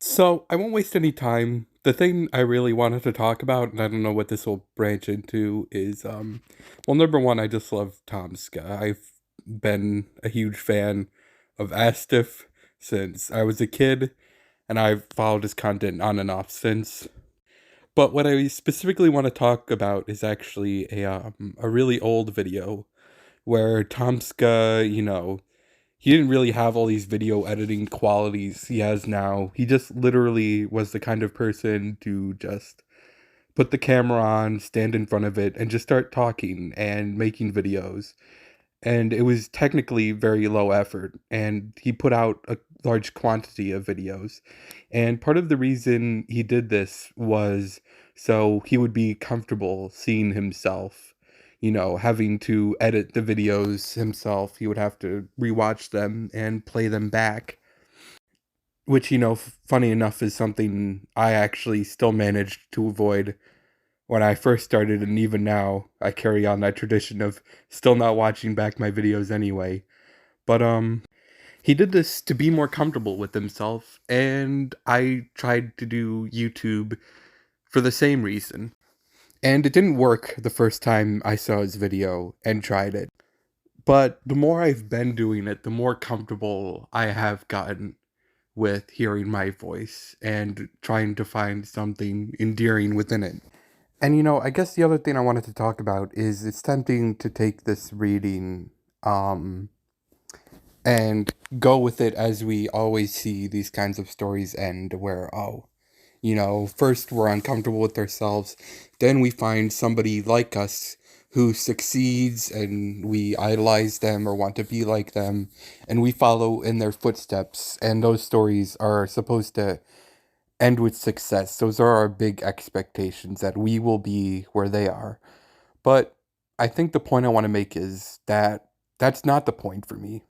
So, I won't waste any time. The thing I really wanted to talk about, and I don't know what this will branch into, is well, number one, I just love Tomska. I've been a huge fan of Astiff since I was a kid, and I've followed his content on and off since. But what I specifically want to talk about is actually a really old video where Tomska, he didn't really have all these video editing qualities he has now. He just literally was the kind of person to just put the camera on, stand in front of it, and just start talking and making videos. And it was technically very low effort, and he put out a large quantity of videos. And part of the reason he did this was so he would be comfortable seeing himself, having to edit the videos himself. He would have to rewatch them and play them back, which, funny enough, is something I actually still managed to avoid when I first started, and even now I carry on that tradition of still not watching back my videos anyway. But he did this to be more comfortable with himself, and I tried to do YouTube for the same reason. And it didn't work the first time I saw his video and tried it. But the more I've been doing it, the more comfortable I have gotten with hearing my voice and trying to find something endearing within it. And I guess the other thing I wanted to talk about is it's tempting to take this reading and go with it as we always see these kinds of stories end, where, first we're uncomfortable with ourselves, then we find somebody like us who succeeds and we idolize them or want to be like them, and we follow in their footsteps, and those stories are supposed to end with success. Those are our big expectations that we will be where they are. But I think the point I want to make is that that's not the point for me.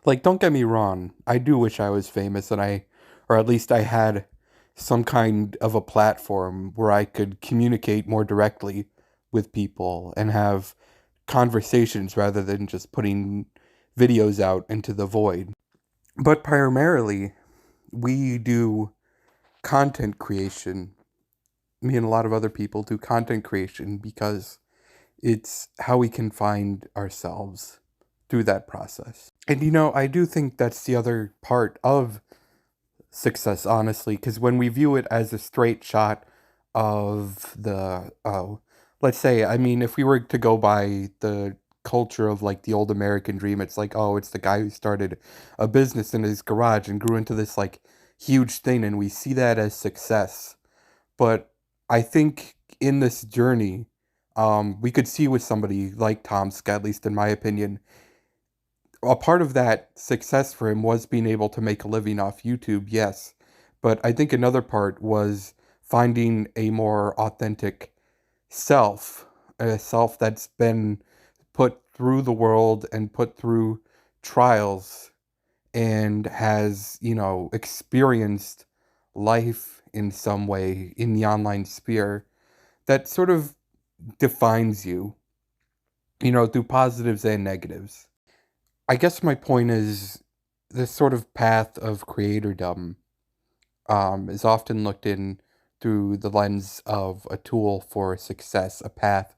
Like, don't get me wrong, I do wish I was famous and or at least I had some kind of a platform where I could communicate more directly with people and have conversations rather than just putting videos out into the void. But primarily, we do content creation. Me and a lot of other people do content creation because it's how we can find ourselves through that process. And I do think that's the other part of success, honestly, because when we view it as a straight shot of let's say, I mean, if we were to go by the culture of like the old American dream, it's like, oh, it's the guy who started a business in his garage and grew into this like huge thing, and we see that as success. But I think in this journey, we could see with somebody like Tomsk, at least in my opinion, a part of that success for him was being able to make a living off YouTube, yes. But I think another part was finding a more authentic self, a self that's been put through the world and put through trials and has, experienced life in some way in the online sphere that sort of defines you, through positives and negatives. I guess my point is this sort of path of creatordom is often looked in through the lens of a tool for success, a path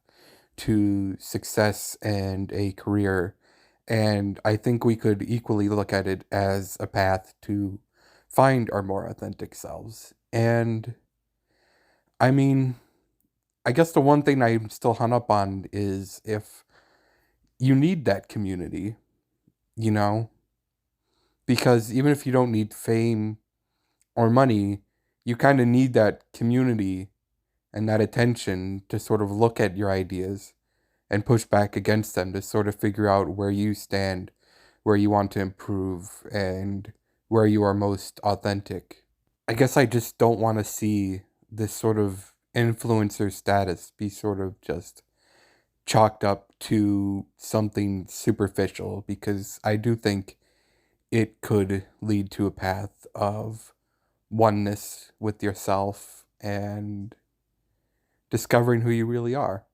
to success and a career. And I think we could equally look at it as a path to find our more authentic selves. And I mean, I guess the one thing I'm still hung up on is if you need that community, you know, because even if you don't need fame or money, you kind of need that community and that attention to sort of look at your ideas and push back against them to sort of figure out where you stand, where you want to improve, and where you are most authentic. I guess I just don't want to see this sort of influencer status be sort of just chalked up to something superficial, because I do think it could lead to a path of oneness with yourself and discovering who you really are.